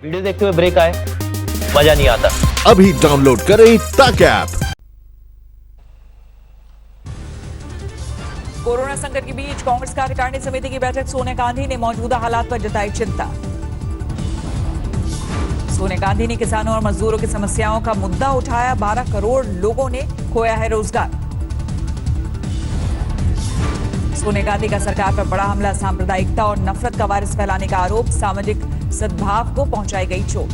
Video देखते हुए break आए, मजा नहीं आता। अभी डाउनलोड करें तक ऐप। कोरोना संकट के बीच कांग्रेस कार्यकारिणी समिति की बैठक, सोनिया गांधी ने मौजूदा हालात पर जताई चिंता। सोनिया गांधी ने किसानों और मजदूरों की समस्याओं का मुद्दा उठाया। 12 करोड़ लोगों ने खोया है रोजगार। सोनिया गांधी का सरकार पर बड़ा हमला, सांप्रदायिकता और नफरत का वायरस फैलाने का आरोप, सामाजिक सद्भाव को पहुंचाई गई चोट।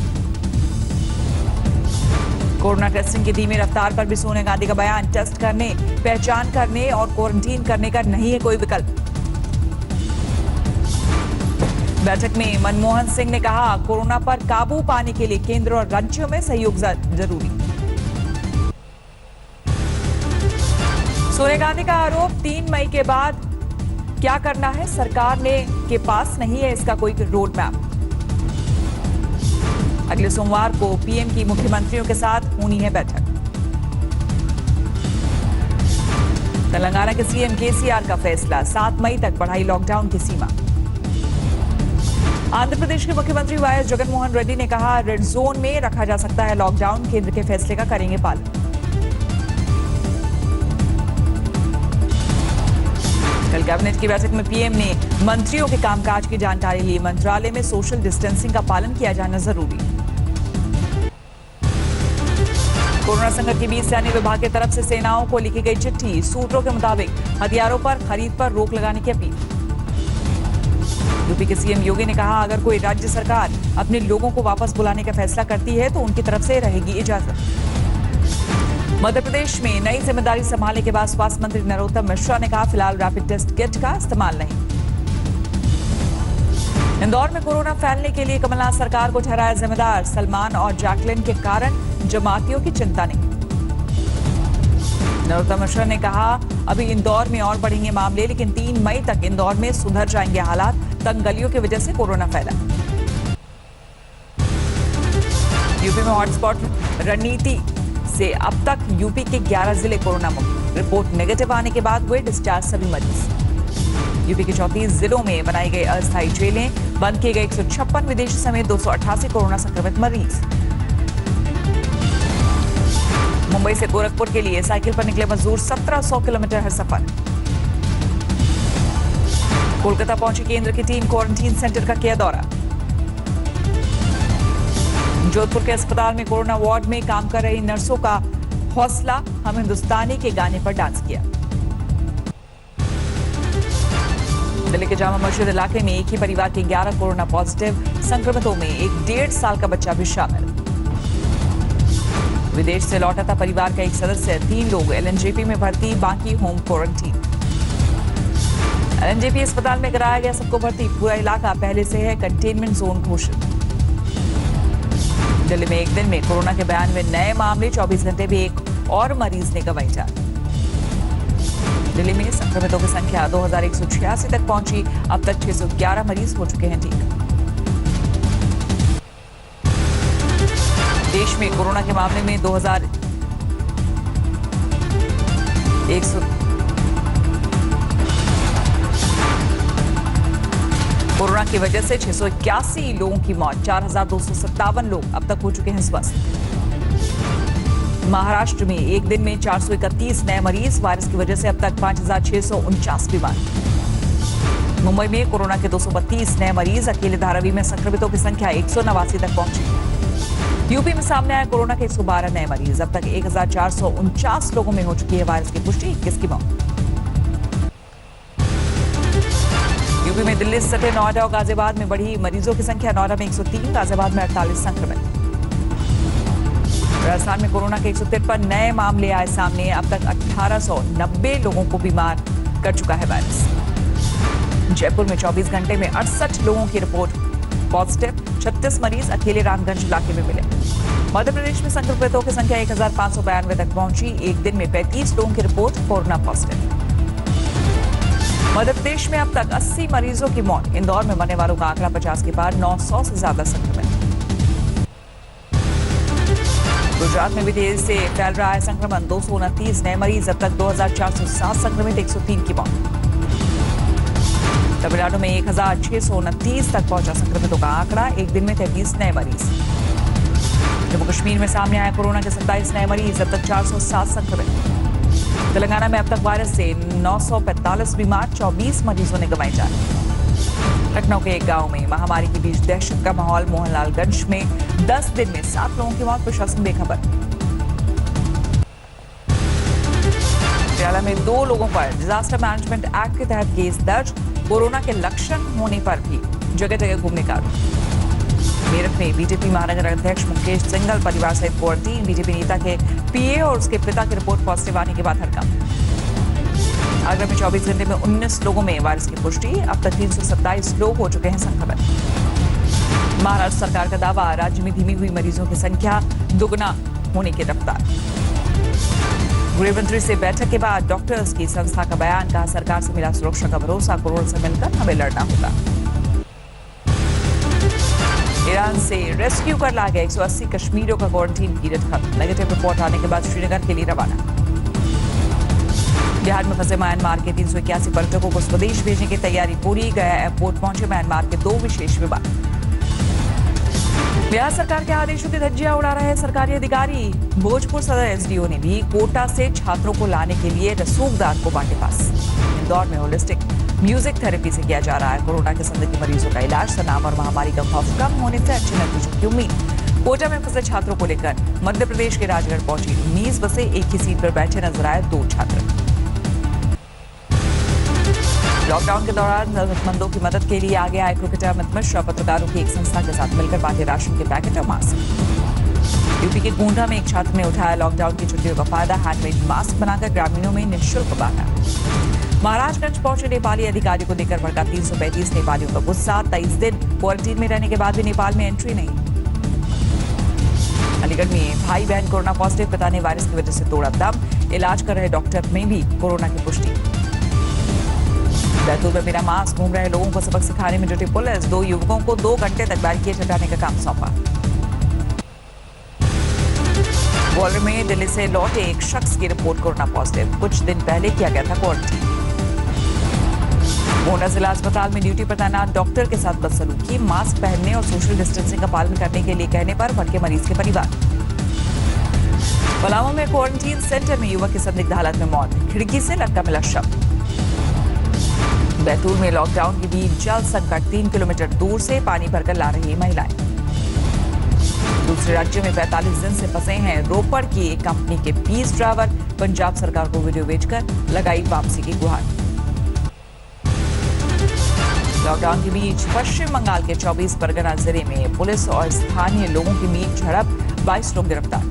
कोरोना टेस्टिंग की धीमी रफ्तार पर भी सोनिया गांधी का बयान, टेस्ट करने, पहचान करने और क्वारंटीन करने का नहीं है कोई विकल्प। बैठक में मनमोहन सिंह ने कहा, कोरोना पर काबू पाने के लिए केंद्र और राज्यों में सहयोग जरूरी। सोनिया गांधी का आरोप, 3 मई के बाद क्या करना है सरकार के पास नहीं है इसका कोई रोड मैप। अगले सोमवार को पीएम की मुख्यमंत्रियों के साथ होनी है बैठक। तेलंगाना के सीएम केसीआर का फैसला, 7 मई तक बढ़ाई लॉकडाउन की सीमा। आंध्र प्रदेश के मुख्यमंत्री वाईएस जगनमोहन रेड्डी ने कहा, रेड जोन में रखा जा सकता है लॉकडाउन, केंद्र के फैसले का करेंगे पालन। कल कैबिनेट की बैठक में पीएम ने मंत्रियों के कामकाज की जानकारी ली। मंत्रालय में सोशल डिस्टेंसिंग का पालन किया जाना जरूरी। कोरोना संकट के बीच सैन्य विभाग की तरफ से सेनाओं को लिखी गई चिट्ठी, सूत्रों के मुताबिक हथियारों पर खरीद पर रोक लगाने की अपील। यूपी के सीएम योगी ने कहा, अगर कोई राज्य सरकार अपने लोगों को वापस बुलाने का फैसला करती है तो उनकी तरफ से रहेगी इजाजत। मध्य प्रदेश में नई जिम्मेदारी संभालने के बाद स्वास्थ्य मंत्री नरोत्तम मिश्रा ने कहा, फिलहाल रैपिड टेस्ट किट का इस्तेमाल नहीं। इंदौर में कोरोना फैलने के लिए कमलनाथ सरकार को ठहराया जिम्मेदार। सलमान और जैकलिन के कारण जमातियों की चिंता नहीं। नरोत्तम मिश्रा ने कहा, अभी इंदौर में और बढ़ेंगे मामले, लेकिन 3 मई तक इंदौर में सुधर जाएंगे हालात। तंग गलियों की वजह से कोरोना फैला। यूपी में हॉटस्पॉट रणनीति से अब तक यूपी के 11 जिले कोरोना मुक्त। रिपोर्ट नेगेटिव आने के बाद हुए डिस्चार्ज सभी मरीज। यूपी के 34 जिलों में बनाई गई अस्थायी जेलें, बंद किए गए 156 विदेशी समेत 288 कोरोना संक्रमित मरीज। मुंबई से गोरखपुर के लिए साइकिल पर निकले मजदूर, 1700 किलोमीटर है सफर। कोलकाता पहुंची केंद्र की टीम, क्वारंटीन सेंटर का किया दौरा। जोधपुर के अस्पताल में कोरोना वार्ड में काम कर रही नर्सों का हौसला, हम हिंदुस्तानी के गाने पर डांस किया। दिल्ली के जामा मस्जिद इलाके में एक ही परिवार के 11 कोरोना पॉजिटिव संक्रमितों में एक 1.5 साल का बच्चा भी शामिल। विदेश से लौटा था परिवार का एक सदस्य, 3 लोग एलएनजेपी में भर्ती, बाकी होम क्वारंटीन। एलएनजेपी अस्पताल में कराया गया सबको भर्ती, पूरा इलाका पहले से है कंटेनमेंट जोन घोषित। दिल्ली में एक दिन में कोरोना के 92 नए मामले, 24 घंटे में एक और मरीज ने गंवाई जान। दिल्ली में संक्रमितों की संख्या 2186 तक पहुंची, अब तक 611 मरीज हो चुके हैं ठीक। देश में कोरोना के मामले में 2100 कोरोना की वजह से 681 लोगों की मौत, 4257 लोग अब तक हो चुके हैं स्वस्थ। महाराष्ट्र में एक दिन में 431 नए मरीज, वायरस की वजह से अब तक 5649 बीमार। मुंबई में कोरोना के 232 नए मरीज, अकेले धारावी में संक्रमितों की संख्या 189 तक पहुंची। यूपी में सामने आया कोरोना के 112 नए मरीज, अब तक 1449 लोगों में हो चुकी है वायरस की पुष्टि, 21 की मौत। यूपी में दिल्ली से सटे नोएडा और गाजियाबाद में बढ़ी मरीजों की संख्या, नोएडा में 103, गाजियाबाद में 48 संक्रमित। राजस्थान में कोरोना के 153 नए मामले आए सामने, अब तक 1890 लोगों को बीमार कर चुका है वायरस। जयपुर में 24 घंटे में 68 लोगों की रिपोर्ट पॉजिटिव, 36 मरीज अकेले रामगंज इलाके में मिले। मध्य प्रदेश में संक्रमितों की संख्या 1592 तक पहुंची, एक दिन में 35 लोगों की report corona positive. Madhya Pradesh में अब तक 80 मरीजों की मौत, इंदौर में मरने वालों का आंकड़ा 50 के पार, 900 से ज्यादा संक्रमित। गुजरात में भी तेजी से फैल रहा है संक्रमण, 229 नए मरीज, अब तक 2407 संक्रमित, 103 की मौत। तमिलनाडु में 1629 तक पहुंचा संक्रमितों का आंकड़ा, एक दिन में 33 नए मरीज। जम्मू कश्मीर में सामने आया कोरोना के 27 नए मरीज, अब तक 407 संक्रमित। तेलंगाना में अब तक वायरस से 945 बीमार, 24 मरीजों ने गंवाई जान। लखनऊ के एक गांव में महामारी के बीच दहशत का माहौल, मोहनलालगंज में 10 दिन में 7 लोगों की मौत, प्रशासन बेखबर। केरला में 2 लोगों पर डिजास्टर मैनेजमेंट एक्ट के तहत केस दर्ज, कोरोना के लक्षण होने पर भी जगह जगह घूमने का आरोप। मेरठ में बीजेपी महानगर अध्यक्ष मुकेश सिंघल परिवार सहित क्वारंटीन, बीजेपी नेता के पीए और उसके पिता की रिपोर्ट पॉजिटिव आने के बाद हड़कंप। आगरा में 24 घंटे में 19 लोगों में वायरस की पुष्टि, अब तक 327 लोग हो चुके हैं संक्रमित। महाराष्ट्र सरकार का दावा, राज्य में धीमी हुई मरीजों की संख्या दुगना होने की रफ्तार। गृह मंत्री से बैठक के बाद डॉक्टर्स की संस्था का बयान, कहा सरकार से मिला सुरक्षा का भरोसा, कोरोना से मिलकर हमें लड़ना होगा। ईरान से रेस्क्यू कर लाए गए 180 कश्मीरियों का क्वारंटीन पीरियड खत्म, नेगेटिव रिपोर्ट आने के बाद श्रीनगर के लिए रवाना। बिहार में फंसे म्यांमार के 381 पर्यटकों को स्वदेश भेजने की तैयारी पूरी, गया एयरपोर्ट पहुंचे म्यांमार के 2 विशेष विमान। बिहार सरकार के आदेशों की धज्जियां उड़ा रहे सरकारी अधिकारी, भोजपुर सदर एसडीओ ने भी कोटा से छात्रों को लाने के लिए रसूखदार को बांटे पास। इंदौर में होलिस्टिक म्यूजिक थेरेपी से किया जा रहा है कोरोना के संदिग्ध मरीजों का इलाज, तनाव और महामारी का खौफ कम होने से अच्छे नतीजों की उम्मीद। कोटा में फंसे छात्रों को लेकर मध्य प्रदेश के राजगढ़ पहुंची 19 बसें, एक ही सीट पर बैठे नजर आए 2 छात्र। लॉकडाउन के दौरान जरूरतमंदों की मदद के लिए आगे आए क्रिकेटर अमित मिश्रा, पत्रकारों की एक संस्था के साथ मिलकर बांटे राशन के पैकेट और मास्क। यूपी के गोंडा में एक छात्र ने उठाया लॉकडाउन की छुट्टियों का फायदा, हैंडमेड मास्क बनाकर ग्रामीणों में निःशुल्क बांटा। महाराजगंज पहुंचे नेपाली अधिकारी को लेकर भड़का 335 नेपालियों का गुस्सा, 23 दिन क्वारंटीन में रहने के बाद भी नेपाल में एंट्री नहीं। अलीगढ़ में भाई बहन कोरोना पॉजिटिव, पिता ने वायरस की वजह से तोड़ा दम, इलाज कर रहे डॉक्टर में भी कोरोना की पुष्टि। बैतूल में बिना मास्क घूम रहे लोगों को सबक सिखाने में जुटी पुलिस, 2 युवकों को 2 घंटे तक बैरिकेड हटाने का काम सौंपा। ग्वालियर में दिल्ली से लौटे एक शख्स की रिपोर्ट कोरोना पॉजिटिव, कुछ दिन पहले किया गया था क्वारंटीन। गोंडा जिला अस्पताल में ड्यूटी पर तैनात डॉक्टर के साथ बदसलूकी, मास्क पहनने और सोशल डिस्टेंसिंग का पालन करने के लिए कहने पर भड़के मरीज के परिवार। पलामू में क्वारंटीन सेंटर में युवक की संदिग्ध हालत में मौत, खिड़की से लटका मिला शव। बैतूल में लॉकडाउन के बीच जल संकट, 3 किलोमीटर दूर से पानी भरकर ला रही महिलाएं। दूसरे राज्यों में 45 दिन से फंसे हैं रोपड़ की एक कंपनी के 20 ड्राइवर, पंजाब सरकार को वीडियो भेजकर लगाई वापसी की गुहार। लॉकडाउन के बीच पश्चिम बंगाल के 24 परगना जिले में पुलिस और स्थानीय लोगों के बीच झड़प, 22 लोग गिरफ्तार।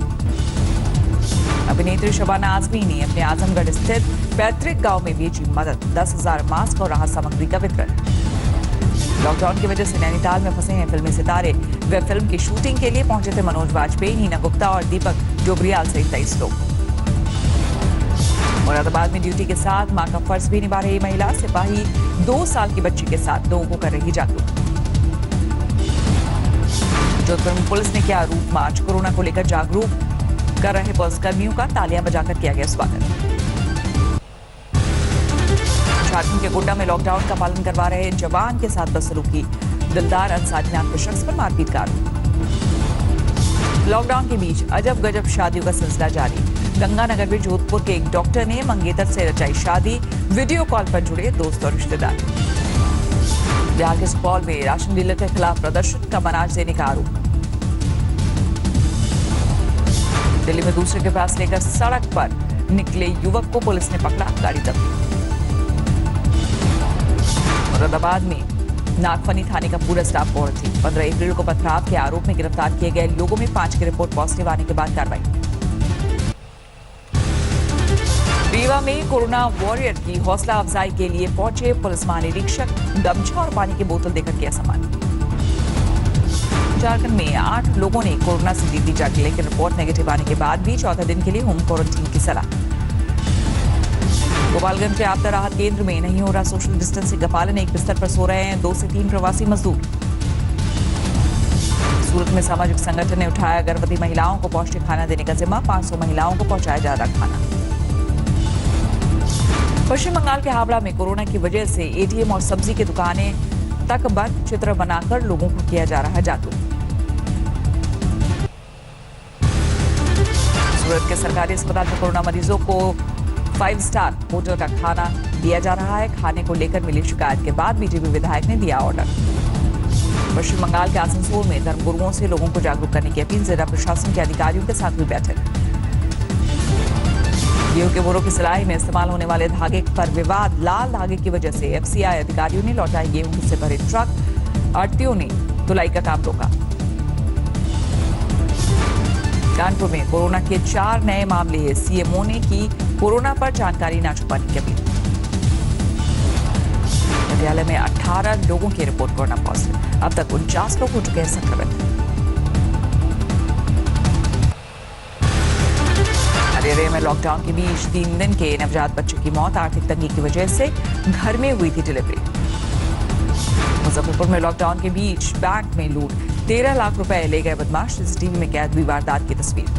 अभिनेत्री शबाना आजमी ने अपने आजमगढ़ स्थित पैतृक गांव में भेजी मदद, 10,000 मास्क और राहत सामग्री का वितरण। लॉकडाउन की वजह से नैनीताल में फंसे हैं फिल्मी सितारे, वे फिल्म की शूटिंग के लिए पहुंचे थे मनोज वाजपेयी, नीना गुप्ता और दीपक डोबरियाल सहित 23 लोग। मुरादाबाद में ड्यूटी के साथ मां का फर्ज भी निभा रही महिला सिपाही 2 साल की बच्ची के साथ लोगों को कर रही जागरूक। जोधपुर में पुलिस ने किया रूट मार्च, कोरोना को लेकर जागरूक कर रहे पुलिसकर्मियों का तालियां बजाकर किया गया स्वागत। झारखंड के गोड्डा में लॉकडाउन का पालन करवा रहे जवान के साथ बदसलूकी, दिलदार अंसारी नाम के शख्स पर मारपीट का आरोप। लॉकडाउन के बीच अजब गजब शादियों का सिलसिला जारी, गंगानगर में जोधपुर के एक डॉक्टर ने मंगेतर से रचाई शादी, वीडियो कॉल पर जुड़े दोस्त और रिश्तेदार। बिहार के सुपौल में राशन डीलर के खिलाफ प्रदर्शन का अनाज देने का आरोप। दिल्ली में दूसरे के पास लेकर सड़क पर निकले युवक को पुलिस ने पकड़ा, गाड़ी जब्त। मुरादाबाद में नागफनी थाने का पूरा स्टाफ पहुंची, 15 अप्रैल को पथराव के आरोप में गिरफ्तार किए गए लोगों में 5 की रिपोर्ट पॉजिटिव आने के बाद कार्रवाई। रीवा में कोरोना वॉरियर की हौसला अफजाई के लिए पहुंचे पुलिस महानिरीक्षक, गमछा और पानी की बोतल देकर किया सम्मान। झारखंड में 8 लोगों ने कोरोना से दी थी जांच, लेकिन रिपोर्ट नेगेटिव आने के बाद भी 14 दिन के लिए होम क्वारंटीन की सलाह। गोपालगंज के आपदा राहत केंद्र में नहीं हो रहा सोशल डिस्टेंसिंग का पालन, एक बिस्तर पर सो रहे हैं 2 से 3 प्रवासी मजदूर। सूरत में सामाजिक संगठन ने उठाया गर्भवती महिलाओं को पौष्टिक खाना देने का जिम्मा, 500 महिलाओं को पहुंचाया जा रहा खाना। पश्चिम बंगाल के हावड़ा में कोरोना की वजह से एटीएम और सब्जी की दुकानें तक बंद, चित्र बनाकर लोगों को किया जा रहा है जागरूक। सूरत के सरकारी अस्पताल में कोरोना मरीजों को 5 स्टार होटल का खाना दिया जा रहा है। खाने को लेकर मिली शिकायत के बाद बीजेपी विधायक ने दिया ऑर्डर। पश्चिम बंगाल के आसनसोल में धर्मगुरुओं से लोगों को जागरूक करने की अपील, जिला प्रशासन के अधिकारियों के साथ हुई बैठक। गेहूं के बोरों की सिलाई में इस्तेमाल होने वाले धागे पर विवाद, लाल धागे की वजह से एफसीआई अधिकारियों ने लौटाए गेहूं से भरे ट्रक, आढ़तियों ने धुलाई का काम रोका। कानपुर में कोरोना के 4 नए मामले, सीएमओ ने की कोरोना पर जानकारी न छुपाने की अपील। विद्यालय में 18 लोगों की रिपोर्ट कोरोना पॉजिटिव, अब तक 49 लोग हो चुके हैं संक्रमित। हरियाणा में लॉकडाउन के बीच 3 दिन के नवजात बच्चे की मौत, आर्थिक तंगी की वजह से घर में हुई थी डिलीवरी। मुजफ्फरपुर में लॉकडाउन के बीच बैंक में लूट, 13 लाख रुपए ले गए बदमाश, सीसीटीवी में कैद हुई वारदात की तस्वीर।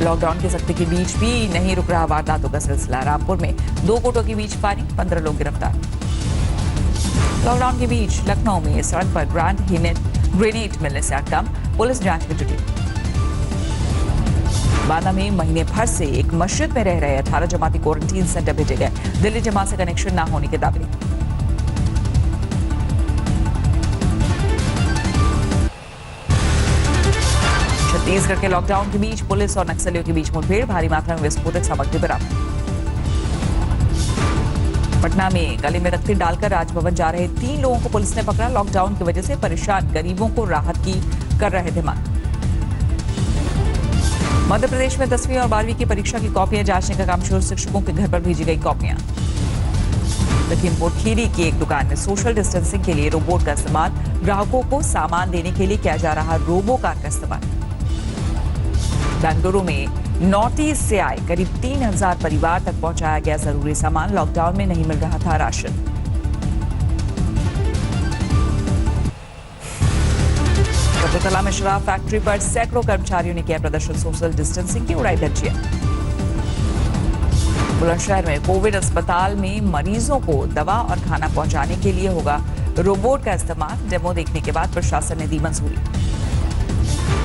लॉकडाउन के सख्ती के बीच भी नहीं रुक रहा वारदातों का सिलसिला। रामपुर में 2 गुटों के बीच पानी, 15 लोग गिरफ्तार। लॉकडाउन के बीच लखनऊ में सड़क पर ग्रेनेड मिलने से आगकम, पुलिस जांच में जुटी। बांदा में महीने भर से एक मस्जिद में रह रहे 18 जमाती क्वारंटीन सेंटर भेजे गए, दिल्ली जमात से कनेक्शन न होने के दावे। छत्तीसगढ़ के लॉकडाउन के बीच पुलिस और नक्सलियों के बीच मुठभेड़, भारी मात्रा में विस्फोटक सामग्री बरामद। पटना में गले में रक्ति डालकर राजभवन जा रहे 3 लोगों को पुलिस ने पकड़ा। लॉकडाउन की वजह से परेशान गरीबों को राहत की कर रहे थे मांग। मध्य प्रदेश में 10वीं और 12वीं की परीक्षा की कॉपियां जांचने का काम शुरू, शिक्षकों के घर पर भेजी गई कॉपियां। लखीमपुर खीरी की एक दुकान में सोशल डिस्टेंसिंग के लिए रोबोट का इस्तेमाल, ग्राहकों को सामान देने के लिए किया जा रहा रोबो कार का इस्तेमाल। बेंगलुरु में नॉर्थ ईस्ट से आए करीब 3000 परिवार तक पहुंचाया गया जरूरी सामान, लॉकडाउन में नहीं मिल रहा था राशन। कपूरथला में शराब फैक्ट्री पर सैकड़ों कर्मचारियों ने किया प्रदर्शन, सोशल डिस्टेंसिंग की उड़ाई धज्जियां। बुलंदशहर में कोविड अस्पताल में मरीजों को दवा और खाना पहुंचाने के लिए होगा रोबोट का इस्तेमाल, डेमो देखने के बाद प्रशासन ने दी मंजूरी।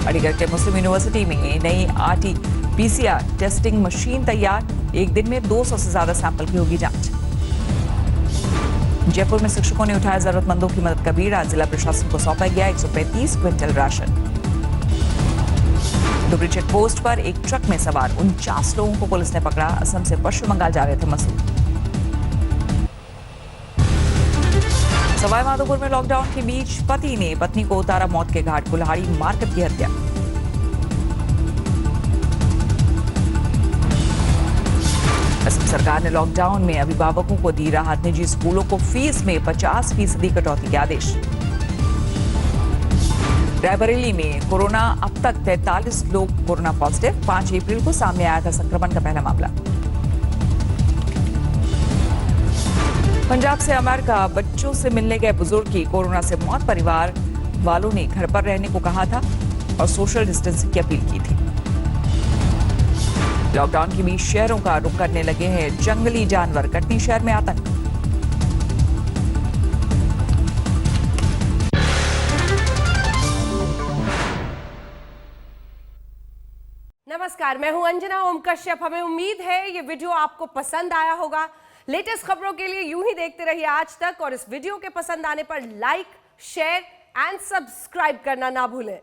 अलीगढ़ के मुस्लिम यूनिवर्सिटी में नई RT-PCR टेस्टिंग मशीन तैयार, एक दिन में 200 से ज्यादा सैंपल की होगी जांच। जयपुर में शिक्षकों ने उठाया जरूरतमंदों की मदद का बीड़ा, जिला प्रशासन को सौंपा गया 135 quintal ration. Dhubri check post पर एक ट्रक में सवार 49 लोगों को पुलिस ने पकड़ा, असम से पश्चिम बंगाल जा रहे थे मसूद। सवाई माधोपुर में लॉकडाउन के बीच पति ने पत्नी को उतारा मौत के घाट, कुल्हाड़ी मारकर की हत्या। असम सरकार ने लॉकडाउन में अभिभावकों को दी राहत, निजी स्कूलों को फीस में 50% कटौती के आदेश। रायबरेली में कोरोना, अब तक 43 लोग कोरोना पॉजिटिव, 5 अप्रैल को सामने आया था संक्रमण का पहला मामला। पंजाब से अमेरिका, बच्चों से मिलने गए बुजुर्ग की कोरोना से मौत, परिवार वालों ने घर पर रहने को कहा था और सोशल डिस्टेंसिंग की अपील की थी। लॉकडाउन के बीच शहरों का रुख करने लगे हैं जंगली जानवर, कटनी शहर में आतंक। नमस्कार, मैं हूं अंजना ओम कश्यप। हमें उम्मीद है ये वीडियो आपको पसंद आया होगा। लेटेस्ट खबरों के लिए यूं ही देखते रहिए आज तक, और इस वीडियो के पसंद आने पर लाइक, शेयर एंड सब्सक्राइब करना ना भूलें।